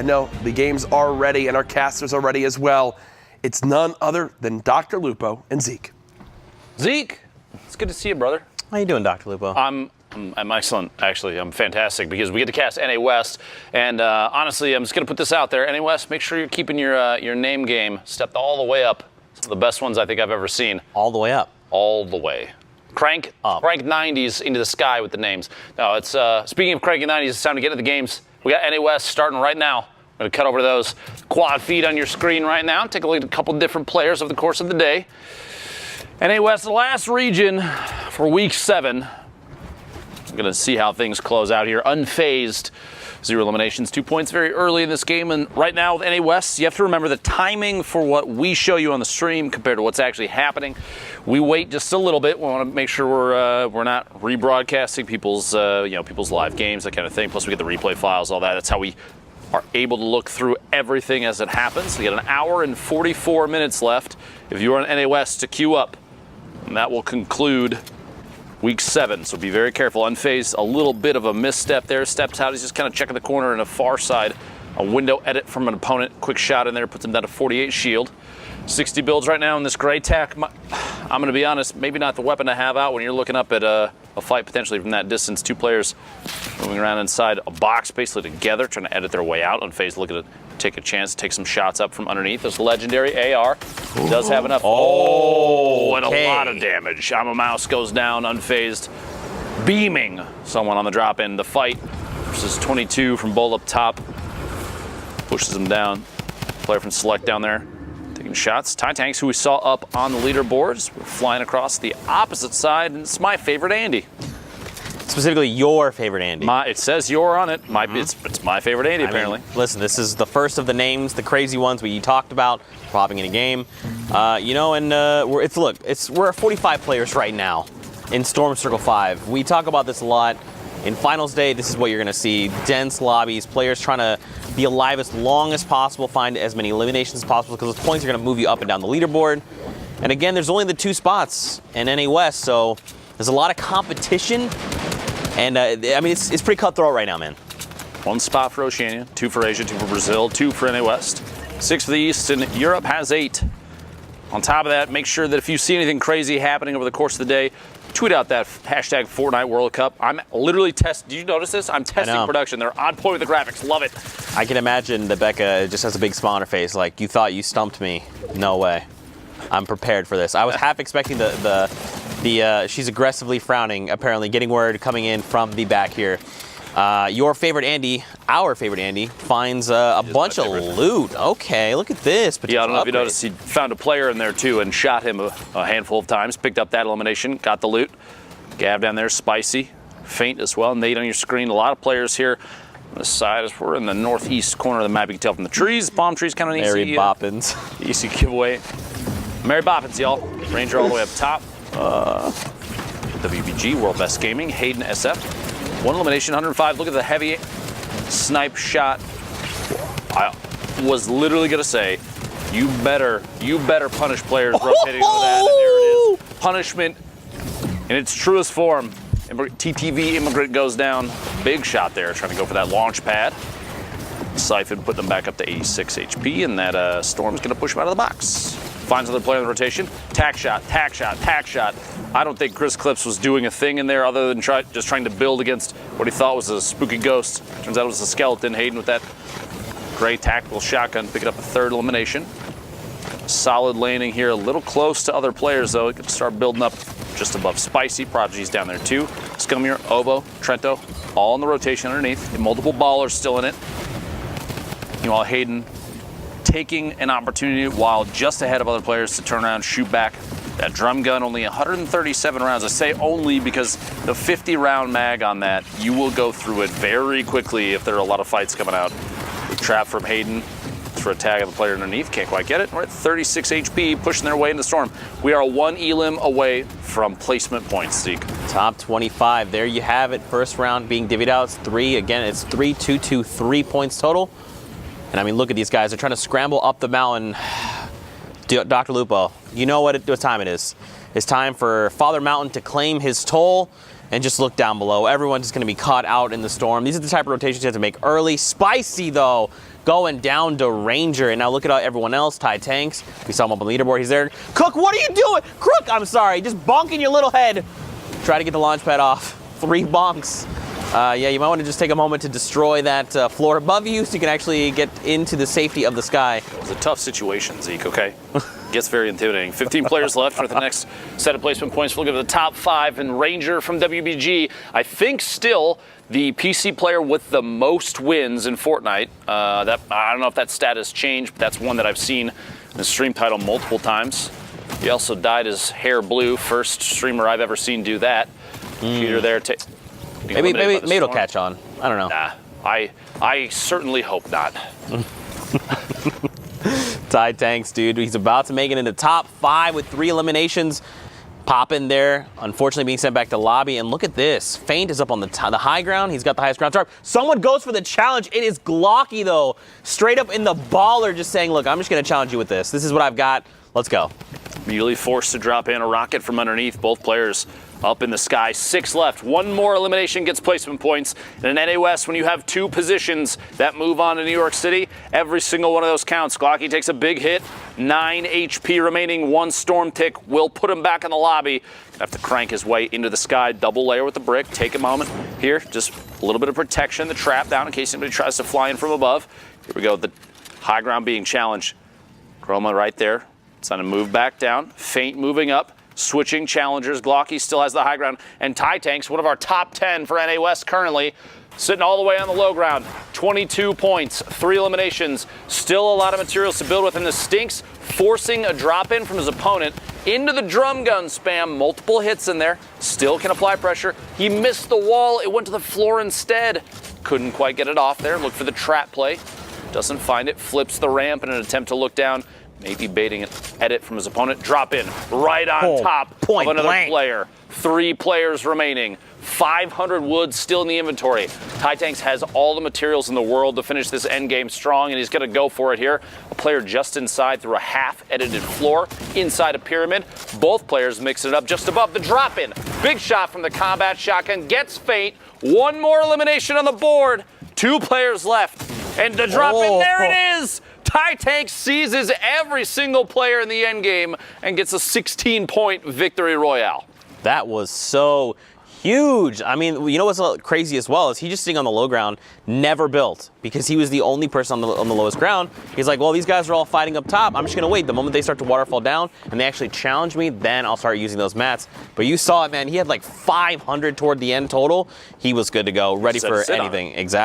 I know the games are ready and our casters are ready as well. It's none other than Dr. Lupo and Zeke. Zeke, it's good to see you, brother. How you doing, Dr. Lupo? I'm excellent, actually. I'm fantastic because we get to cast NA West. And honestly, I'm just going to put this out there. NA West, make sure you're keeping your name game stepped all the way up. Some of the best ones I think I've ever seen. All the way up? All the way. Crank 90s into the sky with the names. No, it's speaking of cranking 90s, it's time to get into the games. We got NA West starting right now. I'm going to cut over to those quad feed on your screen right now. Take a look at a couple different players over the course of the day. NA West, the last region for week 7. I'm going to see how things close out here. Unfazed. 0 eliminations, 2 points very early in this game. And right now with NA West, you have to remember the timing for what we show you on the stream compared to what's actually happening. We wait just a little bit. We want to make sure we're not rebroadcasting people's people's live games, that kind of thing. Plus we get the replay files, all that. That's how we are able to look through everything as it happens. We got an hour and 44 minutes left if you are on NA West to queue up. And that will conclude week 7, so be very careful. Unfazed, a little bit of a misstep there. Steps out, he's just kind of checking the corner in a far side. A window edit from an opponent. Quick shot in there, puts him down to 48 shield. 60 builds right now in this gray tack. I'm going to be honest, maybe not the weapon to have out when you're looking up at a fight potentially from that distance. 2 players moving around inside a box basically together, trying to edit their way out. Unfazed, look at it, take a chance, take some shots up from underneath. This legendary AR does have enough. Oh, and a lot of damage. I'm a Mouse goes down, Unfazed, beaming someone on the drop in. The fight versus 22 from Bull up top. Pushes him down. Player from Select down there taking shots. Tanks, who we saw up on the leaderboards, we're flying across the opposite side, and it's my favorite Andy. Specifically your favorite Andy. It says your on it. It's my favorite Andy, apparently. I mean, listen, this is the first of the names, the crazy ones we talked about, popping in a game. We're at 45 players right now in Storm Circle 5. We talk about this a lot. In Finals Day, this is what you're going to see. Dense lobbies, players trying to be alive as long as possible, find as many eliminations as possible, because those points are going to move you up and down the leaderboard. And again, there's only the 2 spots in NA West, so there's a lot of competition. And it's pretty cutthroat right now, man. 1 spot for Oceania, 2 for Asia, 2 for Brazil, 2 for NA West, 6 for the East, and Europe has 8. On top of that, make sure that if you see anything crazy happening over the course of the day, tweet out that hashtag Fortnite World Cup. I'm literally testing. Did you notice this? I'm testing production. They're on point with the graphics. Love it. I can imagine that Becca just has a big smile on her face, like, you thought you stumped me. No way. I'm prepared for this. I was half expecting she's aggressively frowning, apparently, getting word coming in from the back here. Your favorite Andy, our favorite Andy, finds a bunch of loot. Okay, look at this. Yeah, I don't know if you noticed, he found a player in there too and shot him a handful of times. Picked up that elimination, got the loot. Gav down there, spicy. Faint as well. Nate on your screen. A lot of players here on this side. As we're in the northeast corner of the map, you can tell from the trees. Palm trees, kind of an Mary Boppins. Easy giveaway. Mary Boppins, y'all. Ranger all the way up top. WBG, World Best Gaming. Hayden SF. 1 elimination, 105. Look at the heavy snipe shot. I was literally gonna say, you better punish players rotating over that. And there it is. Punishment in its truest form. TTV Immigrant goes down. Big shot there, trying to go for that launch pad. Siphon putting them back up to 86 HP, and that Storm's gonna push him out of the box. Finds another player in the rotation. Tack shot, tack shot, tack shot. I don't think Chris Clips was doing a thing in there other than just trying to build against what he thought was a spooky ghost. Turns out it was a skeleton. Hayden with that gray tactical shotgun, picking up a 3rd elimination. Solid landing here, a little close to other players though. It could start building up just above Spicy. Prodigy's down there too. Scummier, Ovo, Trento, all in the rotation underneath. And multiple ballers still in it. Meanwhile, Hayden taking an opportunity while just ahead of other players to turn around, shoot back. That drum gun, only 137 rounds. I say only because the 50-round mag on that, you will go through it very quickly if there are a lot of fights coming out. Trap from Hayden for a tag of the player underneath. Can't quite get it. We're at 36 HP, pushing their way into the Storm. We are 1 elim away from placement points, Zeke. Top 25. There you have it. First round being divvied out. It's 3. Again, it's 3, 2, 2, 3 points total. And I mean, look at these guys. They're trying to scramble up the mountain. Dr. Lupo, you know what time it is. It's time for Father Mountain to claim his toll and just look down below. Everyone's just going to be caught out in the Storm. These are the type of rotations you have to make early. Spicy, though, going down to Ranger. And now look at everyone else. Ty Tanks, we saw him up on the leaderboard. He's there. Cook, what are you doing? Crook, I'm sorry, just bonking your little head. Try to get the launch pad off. 3 bonks. Yeah, you might want to just take a moment to destroy that floor above you so you can actually get into the safety of the sky. It was a tough situation, Zeke, okay? Gets very intimidating. 15 players left for the next set of placement points. We'll look at the top 5, and Ranger from WBG, I think still the PC player with the most wins in Fortnite. I don't know if that stat has changed, but that's one that I've seen in the stream title multiple times. He also dyed his hair blue. First streamer I've ever seen do that. Peter there. Maybe it'll catch on. I don't know. Nah, I certainly hope not. Ty Tanks, dude. He's about to make it into top 5 with 3 eliminations. Pop in there. Unfortunately, being sent back to lobby. And look at this. Feint is up on the high ground. He's got the highest ground tarp. Someone goes for the challenge. It is Glocky, though. Straight up in the baller, just saying, look, I'm just going to challenge you with this. This is what I've got. Let's go. Immediately forced to drop in a rocket from underneath. Both players up in the sky. 6 left. 1 more elimination gets placement points. In an NA West, when you have 2 positions that move on to New York City, every single one of those counts. Glocky takes a big hit. 9 HP remaining. 1 storm tick will put him back in the lobby. Have to crank his way into the sky. Double layer with the brick. Take a moment here. Just a little bit of protection. The trap down in case anybody tries to fly in from above. Here we go. The high ground being challenged. Chroma right there. It's on a move back down. Feint moving up. Switching challengers. Glocky still has the high ground. And Ty Tanks, one of our top 10 for NA West currently, sitting all the way on the low ground. 22 points, 3 eliminations. Still a lot of materials to build with. And the Stinks forcing a drop in from his opponent into the drum gun spam. Multiple hits in there. Still can apply pressure. He missed the wall. It went to the floor instead. Couldn't quite get it off there. Look for the trap play. Doesn't find it. Flips the ramp in an attempt to look down. Maybe baiting an edit from his opponent. Drop in right on top of another player. 3 players remaining. 500 wood still in the inventory. Ty Tanks has all the materials in the world to finish this end game strong, and he's going to go for it here. A player just inside through a half-edited floor inside a pyramid. Both players mixing it up just above the drop-in. Big shot from the combat shotgun. Gets Feint. 1 more elimination on the board. 2 players left. And the drop-in, there it is! Ty Tanks seizes every single player in the end game and gets a 16-point victory royale. That was so huge. I mean, you know what's crazy as well is he just sitting on the low ground, never built, because he was the only person on the lowest ground. He's like, well, these guys are all fighting up top. I'm just going to wait. The moment they start to waterfall down and they actually challenge me, then I'll start using those mats. But you saw it, man. He had like 500 toward the end total. He was good to go, ready for anything. Exactly.